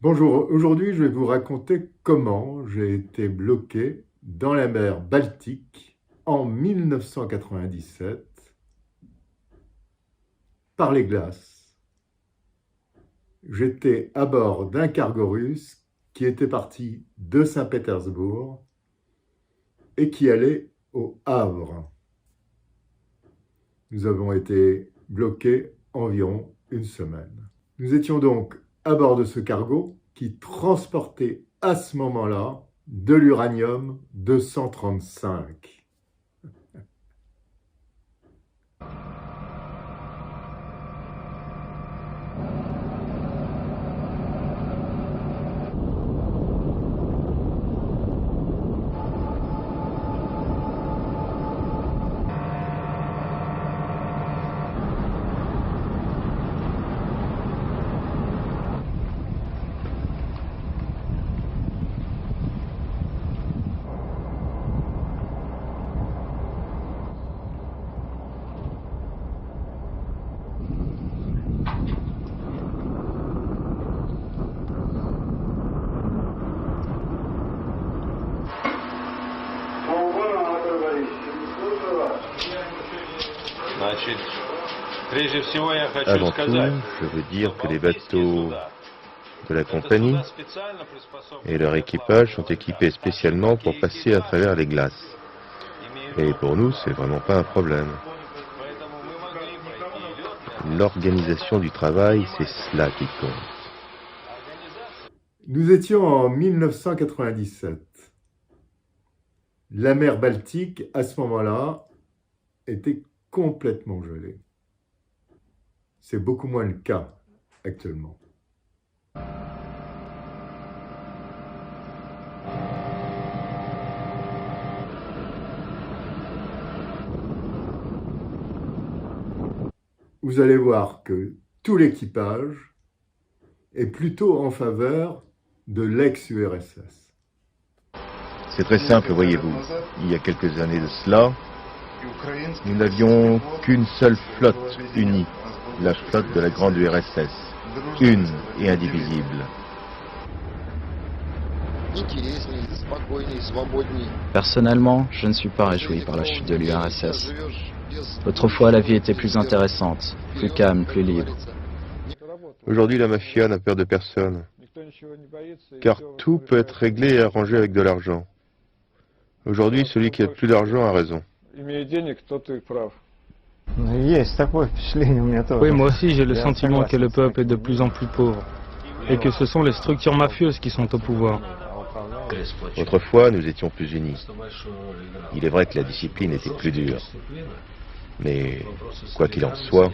Bonjour, aujourd'hui je vais vous raconter comment j'ai été bloqué dans la mer Baltique en 1997 par les glaces. J'étais à bord d'un cargo russe qui était parti de Saint-Pétersbourg et qui allait au Havre. Nous avons été bloqués environ une semaine. Nous étions donc à bord de ce cargo qui transportait à ce moment-là de l'uranium 235. Avant tout, je veux dire que les bateaux de la compagnie et leur équipage sont équipés spécialement pour passer à travers les glaces. Et pour nous, c'est vraiment pas un problème. L'organisation du travail, c'est cela qui compte. Nous étions en 1997. La mer Baltique, à ce moment-là, était complètement gelée. C'est beaucoup moins le cas actuellement. Vous allez voir que tout l'équipage est plutôt en faveur de l'ex-URSS. C'est très simple, voyez-vous. Il y a quelques années de cela, nous n'avions qu'une seule flotte unie, la flotte de la grande URSS, une et indivisible. Personnellement, je ne suis pas réjoui par la chute de l'URSS. Autrefois, la vie était plus intéressante, plus calme, plus libre. Aujourd'hui, la mafia n'a peur de personne, car tout peut être réglé et arrangé avec de l'argent. Aujourd'hui, celui qui a plus d'argent a raison. Oui, moi aussi j'ai le sentiment que le peuple est de plus en plus pauvre et que ce sont les structures mafieuses qui sont au pouvoir. Autrefois, nous étions plus unis. Il est vrai que la discipline était plus dure. Mais, quoi qu'il en soit,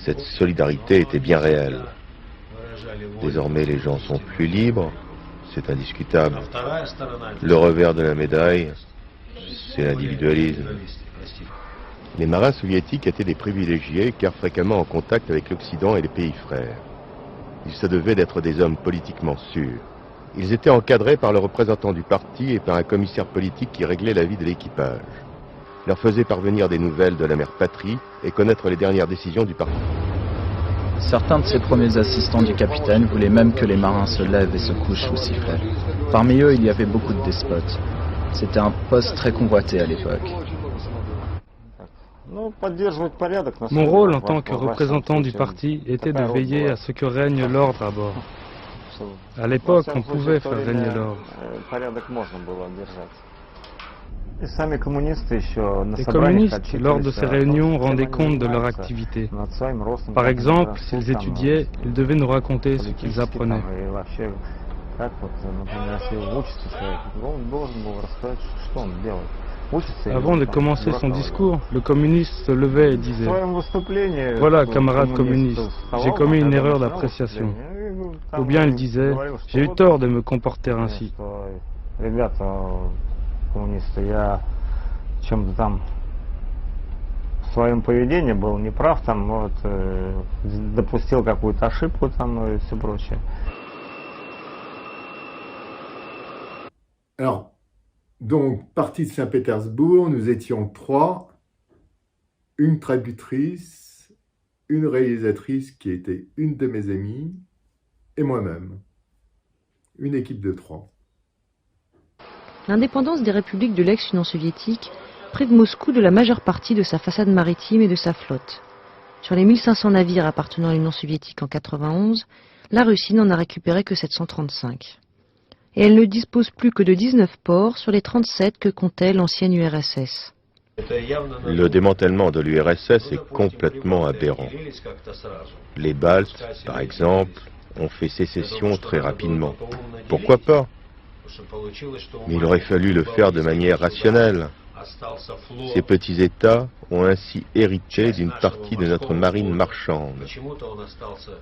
cette solidarité était bien réelle. Désormais, les gens sont plus libres, c'est indiscutable. Le revers de la médaille, c'est l'individualisme. Les marins soviétiques étaient des privilégiés car fréquemment en contact avec l'Occident et les pays frères. Ils se devaient d'être des hommes politiquement sûrs. Ils étaient encadrés par le représentant du parti et par un commissaire politique qui réglait la vie de l'équipage. Leur faisait parvenir des nouvelles de la mère patrie et connaître les dernières décisions du parti. Certains de ces premiers assistants du capitaine voulaient même que les marins se lèvent et se couchent sous sifflet. Parmi eux, il y avait beaucoup de despotes. C'était un poste très convoité à l'époque. Mon rôle en tant que représentant du parti était de veiller à ce que règne l'ordre à bord. À l'époque, on pouvait faire régner l'ordre. Les communistes, lors de ces réunions, rendaient compte de leur activité. Par exemple, s'ils étudiaient, ils devaient nous raconter ce qu'ils apprenaient. Avant de commencer son discours, le communiste se levait et disait « Voilà, camarades communistes, j'ai commis une erreur d'appréciation. Ou bien il disait « J'ai eu tort de me comporter ainsi ». В своем поведении был неправ, там, вот, допустил какую-то ошибку там и все прочее. Alors, donc, parti de Saint-Pétersbourg, nous étions 3, une traductrice, une réalisatrice qui était une de mes amies, et moi-même. Une équipe de 3. L'indépendance des républiques de l'ex-Union soviétique prive Moscou de la majeure partie de sa façade maritime et de sa flotte. Sur les 1500 navires appartenant à l'Union soviétique en 1991, la Russie n'en a récupéré que 735. Et elle ne dispose plus que de 19 ports sur les 37 que comptait l'ancienne URSS. Le démantèlement de l'URSS est complètement aberrant. Les Baltes, par exemple, ont fait sécession très rapidement. Pourquoi pas? Mais il aurait fallu le faire de manière rationnelle. Ces petits États ont ainsi hérité d'une partie de notre marine marchande.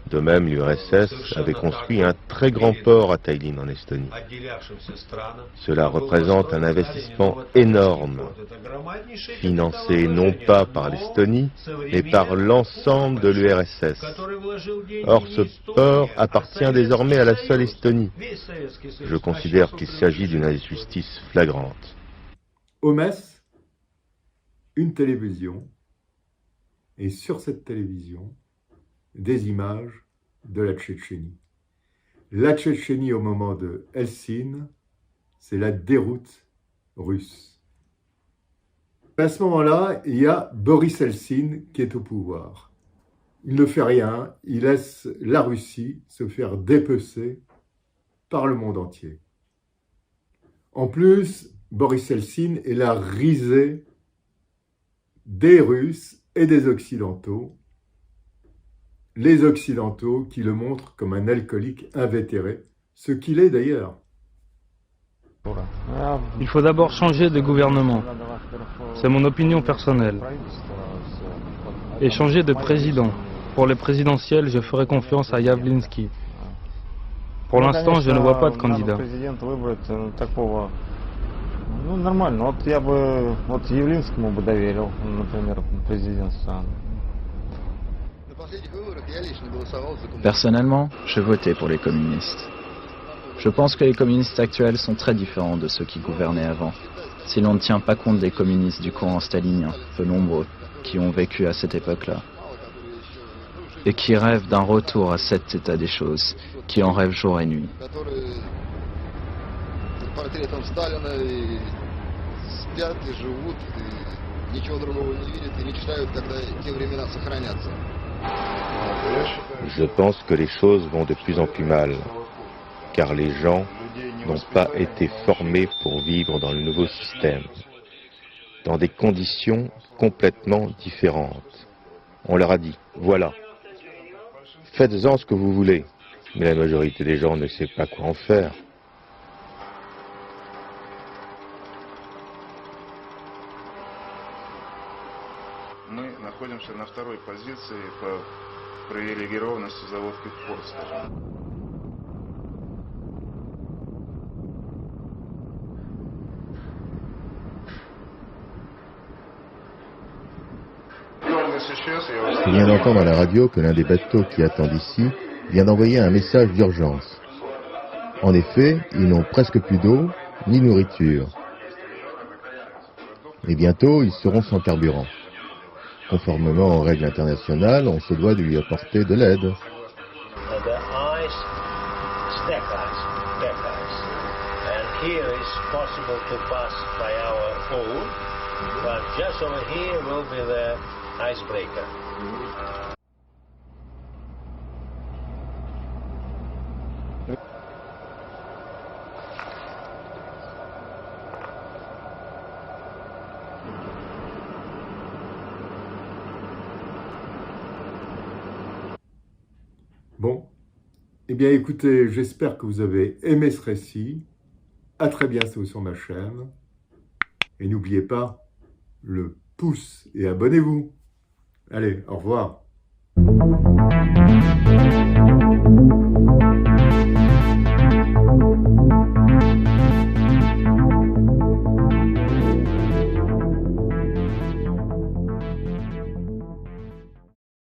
De même, l'URSS avait construit un très grand port à Tallinn en Estonie. Cela représente un investissement énorme, financé non pas par l'Estonie, mais par l'ensemble de l'URSS. Or, ce port appartient désormais à la seule Estonie. Je considère qu'il s'agit d'une injustice flagrante. Au Metz, une télévision, et sur cette télévision, des images de la Tchétchénie. La Tchétchénie au moment de Helsinki, c'est la déroute russe. À ce moment-là, il y a Boris Helsinki qui est au pouvoir. Il ne fait rien, il laisse la Russie se faire dépecer par le monde entier. En plus, Boris Helsinki est la risée des Russes et des Occidentaux, les Occidentaux qui le montrent comme un alcoolique invétéré, ce qu'il est d'ailleurs. Il faut d'abord changer de gouvernement, c'est mon opinion personnelle, et changer de président. Pour les présidentielles, je ferai confiance à Yavlinsky. Pour l'instant, je ne vois pas de candidat. Ну, нормально. Вот я бы Явлинскому бы доверил, например, президентство. Personnellement, je votais pour les communistes. Je pense que les communistes actuels sont très différents de ceux qui gouvernaient avant. Si l'on ne tient pas compte des communistes du courant stalinien, peu nombreux, qui ont vécu à cette époque-là, et qui rêvent d'un retour à cet état des choses, qui en rêvent jour et nuit. Портретом Сталина и спят и живут, и ничего другого не видят и мечтают, когда те времена сохранятся. Je pense que les choses vont de plus en plus mal, car les gens n'ont pas été formés pour vivre dans le nouveau système, dans des conditions complètement différentes. On leur a dit, voilà, faites-en ce que vous voulez, mais la majorité des gens ne sait pas quoi en faire. Мы находимся на второй позиции по привилегированности заводских порт, скажем. Je viens d'entendre à la radio que l'un des bateaux qui attendent ici vient d'envoyer un message d'urgence. En effet, ils n'ont presque plus d'eau ni nourriture. Et bientôt, ils seront sans carburant. Conformément aux règles internationales, on se doit de lui apporter de l'aide. Bon, eh bien écoutez, j'espère que vous avez aimé ce récit. À très bientôt sur ma chaîne. Et n'oubliez pas le pouce et abonnez-vous. Allez, au revoir.